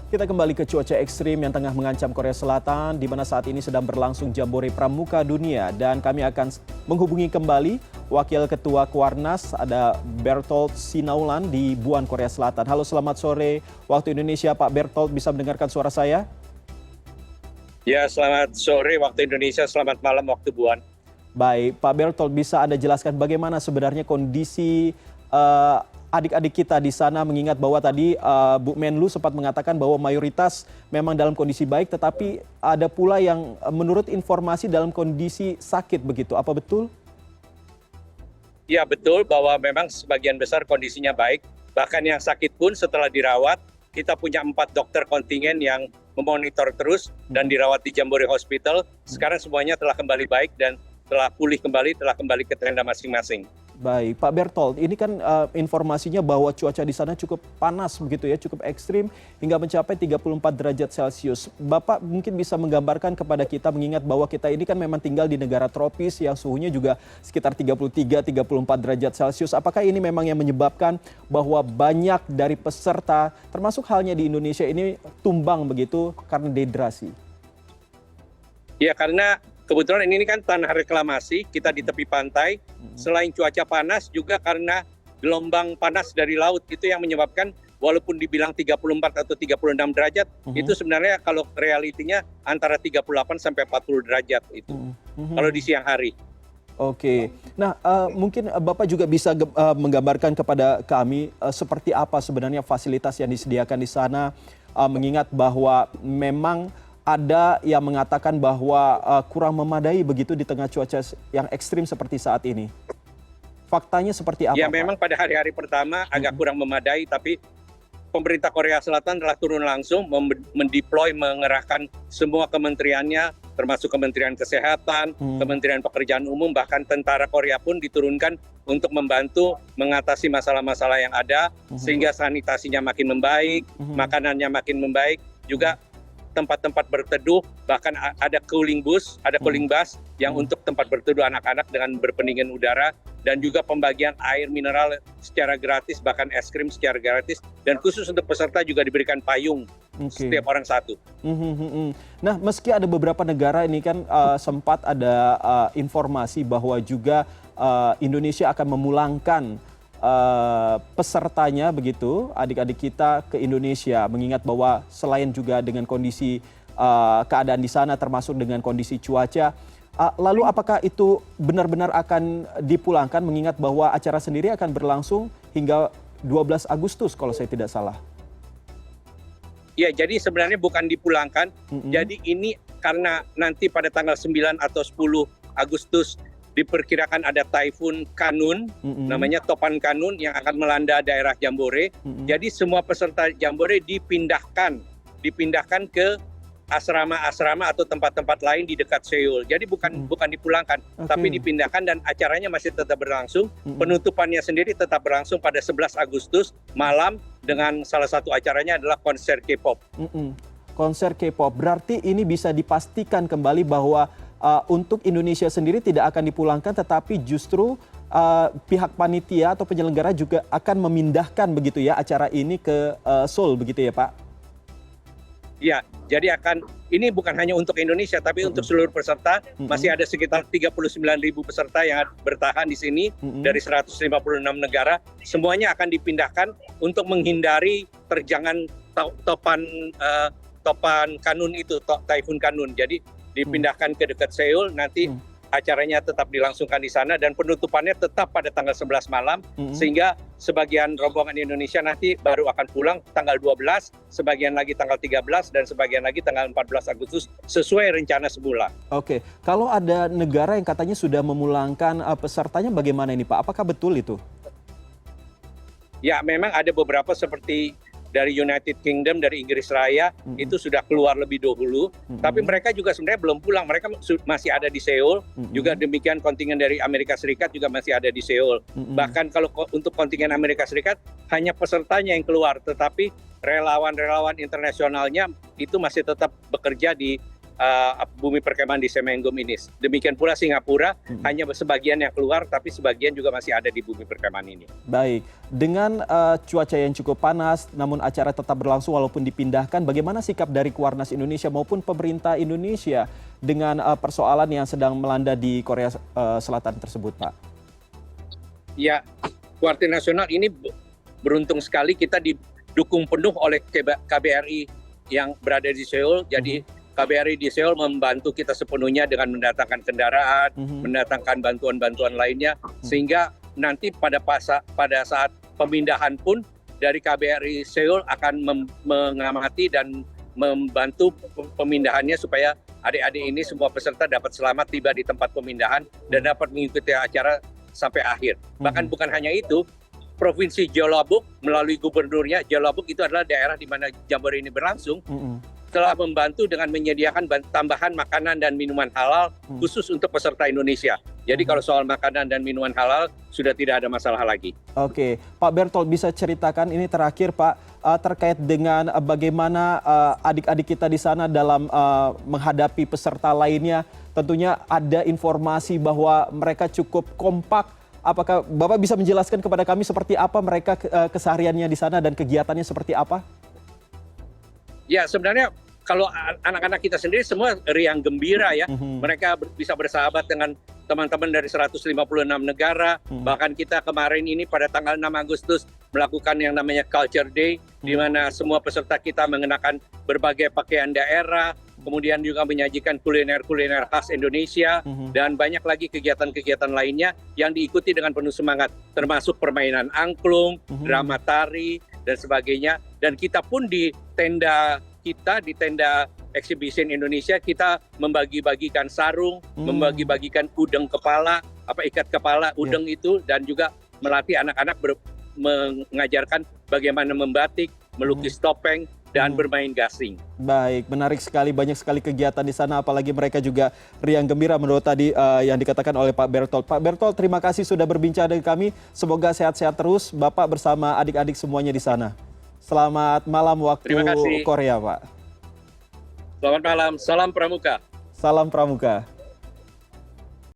Kita kembali ke cuaca ekstrim yang tengah mengancam Korea Selatan, di mana saat ini sedang berlangsung Jambore Pramuka Dunia. Dan kami akan menghubungi kembali Wakil Ketua Kuarnas, ada Bertolt Sinaulan di Buan, Korea Selatan. Halo, selamat sore waktu Indonesia, Pak Bertolt. Bisa mendengarkan suara saya? Ya, selamat sore waktu Indonesia, selamat malam waktu Buan. Baik, Pak Bertolt, bisa Anda jelaskan bagaimana sebenarnya kondisi adik-adik kita di sana, mengingat bahwa tadi Bu Menlu sempat mengatakan bahwa mayoritas memang dalam kondisi baik, tetapi ada pula yang menurut informasi dalam kondisi sakit begitu. Apa betul? Ya, betul bahwa memang sebagian besar kondisinya baik. Bahkan yang sakit pun setelah dirawat, kita punya 4 dokter kontingen yang memonitor terus dan dirawat di Jambore Hospital. Sekarang semuanya telah kembali baik dan telah pulih kembali, telah kembali ke tenda masing-masing. Baik, Pak Bertolt, ini kan informasinya bahwa cuaca di sana cukup panas begitu ya, cukup ekstrim hingga mencapai 34 derajat Celcius. Bapak mungkin bisa menggambarkan kepada kita, mengingat bahwa kita ini kan memang tinggal di negara tropis yang suhunya juga sekitar 33-34 derajat Celcius. Apakah ini memang yang menyebabkan bahwa banyak dari peserta, termasuk halnya di Indonesia ini, tumbang begitu karena dehidrasi? Ya, karena kebetulan ini kan tanah reklamasi, kita di tepi pantai. Selain cuaca panas, juga karena gelombang panas dari laut itu yang menyebabkan walaupun dibilang 34 atau 36 derajat, itu sebenarnya kalau realitinya antara 38 sampai 40 derajat itu. Kalau di siang hari. Oke, nah mungkin Bapak juga bisa menggambarkan kepada kami seperti apa sebenarnya fasilitas yang disediakan di sana, mengingat bahwa memang ada yang mengatakan bahwa kurang memadai begitu di tengah cuaca yang ekstrim seperti saat ini. Faktanya seperti apa, Ya, Pak? memang pada hari-hari pertama agak kurang memadai, tapi pemerintah Korea Selatan telah turun langsung mendeploy, mengerahkan semua kementeriannya, termasuk Kementerian Kesehatan, Kementerian Pekerjaan Umum, bahkan tentara Korea pun diturunkan untuk membantu mengatasi masalah-masalah yang ada, sehingga sanitasinya makin membaik, makanannya makin membaik, juga tempat-tempat berteduh, bahkan ada cooling bus, ada cooling bus yang untuk tempat berteduh anak-anak dengan berpendingin udara, dan juga pembagian air mineral secara gratis, bahkan es krim secara gratis, dan khusus untuk peserta juga diberikan payung, setiap orang satu. Nah, meski ada beberapa negara ini kan sempat ada informasi bahwa juga Indonesia akan memulangkan pesertanya begitu, adik-adik kita ke Indonesia, mengingat bahwa selain juga dengan kondisi keadaan di sana termasuk dengan kondisi cuaca, lalu apakah itu benar-benar akan dipulangkan, mengingat bahwa acara sendiri akan berlangsung hingga 12 Agustus kalau saya tidak salah? Ya, jadi sebenarnya bukan dipulangkan, jadi ini karena nanti pada tanggal 9 atau 10 Agustus diperkirakan ada Taifun Kanun, namanya Topan Kanun, yang akan melanda daerah Jambore. Jadi semua peserta Jambore dipindahkan ke asrama-asrama atau tempat-tempat lain di dekat Seoul. Jadi bukan dipulangkan, tapi dipindahkan, dan acaranya masih tetap berlangsung. Penutupannya sendiri tetap berlangsung pada 11 Agustus malam dengan salah satu acaranya adalah konser K-pop. Konser K-pop, berarti ini bisa dipastikan kembali bahwa untuk Indonesia sendiri tidak akan dipulangkan, tetapi justru pihak panitia atau penyelenggara juga akan memindahkan begitu ya acara ini ke Seoul begitu ya, Pak? Ya, jadi ini bukan hanya untuk Indonesia, tapi untuk seluruh peserta. Masih ada sekitar 39.000 peserta yang bertahan di sini dari 156 negara. Semuanya akan dipindahkan untuk menghindari terjangan topan kanun itu, Taifun Kanun. Jadi dipindahkan ke dekat Seoul, nanti acaranya tetap dilangsungkan di sana, dan penutupannya tetap pada tanggal 11 malam, sehingga sebagian rombongan Indonesia nanti baru akan pulang tanggal 12, sebagian lagi tanggal 13, dan sebagian lagi tanggal 14 Agustus, sesuai rencana semula. Oke, kalau ada negara yang katanya sudah memulangkan pesertanya, bagaimana ini, Pak? Apakah betul itu? Ya, memang ada beberapa seperti dari United Kingdom, dari Inggris Raya, itu sudah keluar lebih dahulu. Tapi mereka juga sebenarnya belum pulang, mereka masih ada di Seoul. Juga demikian kontingen dari Amerika Serikat juga masih ada di Seoul. Bahkan kalau untuk kontingen Amerika Serikat, hanya pesertanya yang keluar, tetapi relawan-relawan internasionalnya itu masih tetap bekerja di bumi perkemahan di Semenggum ini. Demikian pula Singapura, hanya sebagian yang keluar, tapi sebagian juga masih ada di bumi perkemahan ini. Baik, dengan cuaca yang cukup panas, namun acara tetap berlangsung walaupun dipindahkan, bagaimana sikap dari Kuarnas Indonesia maupun pemerintah Indonesia dengan persoalan yang sedang melanda di Korea Selatan tersebut, Pak? Ya, Kuartir Nasional ini beruntung sekali kita didukung penuh oleh KBRI yang berada di Seoul. Jadi KBRI di Seoul membantu kita sepenuhnya dengan mendatangkan kendaraan, mendatangkan bantuan-bantuan lainnya, sehingga nanti pada saat pemindahan pun dari KBRI Seoul akan mengamati dan membantu pemindahannya supaya adik-adik ini semua peserta dapat selamat tiba di tempat pemindahan dan dapat mengikuti acara sampai akhir. Bahkan bukan hanya itu, Provinsi Jeollabuk melalui gubernurnya, Jeollabuk itu adalah daerah di mana Jamboree ini berlangsung, telah membantu dengan menyediakan tambahan makanan dan minuman halal khusus untuk peserta Indonesia. Jadi kalau soal makanan dan minuman halal sudah tidak ada masalah lagi. Oke, Pak Bertolt bisa ceritakan ini terakhir Pak, terkait dengan bagaimana adik-adik kita di sana dalam menghadapi peserta lainnya. Tentunya ada informasi bahwa mereka cukup kompak. Apakah Bapak bisa menjelaskan kepada kami seperti apa mereka kesehariannya di sana dan kegiatannya seperti apa? Ya, sebenarnya kalau anak-anak kita sendiri semua riang gembira ya. Mereka bisa bersahabat dengan teman-teman dari 156 negara. Bahkan kita kemarin ini pada tanggal 6 Agustus melakukan yang namanya Culture Day, di mana semua peserta kita mengenakan berbagai pakaian daerah, kemudian juga menyajikan kuliner-kuliner khas Indonesia, dan banyak lagi kegiatan-kegiatan lainnya yang diikuti dengan penuh semangat, termasuk permainan angklung, drama tari, dan sebagainya. Dan kita pun di tenda Exhibition Indonesia, kita membagi-bagikan sarung, membagi-bagikan udeng kepala, ikat kepala udeng itu, dan juga melatih anak-anak mengajarkan bagaimana membatik, melukis topeng, dan bermain gasing. Baik, menarik sekali, banyak sekali kegiatan di sana, apalagi mereka juga riang gembira menurut tadi yang dikatakan oleh Pak Bertolt. Pak Bertolt, terima kasih sudah berbincang dengan kami. Semoga sehat-sehat terus, Bapak bersama adik-adik semuanya di sana. Selamat malam waktu Korea, Pak. Selamat malam, salam pramuka. Salam pramuka.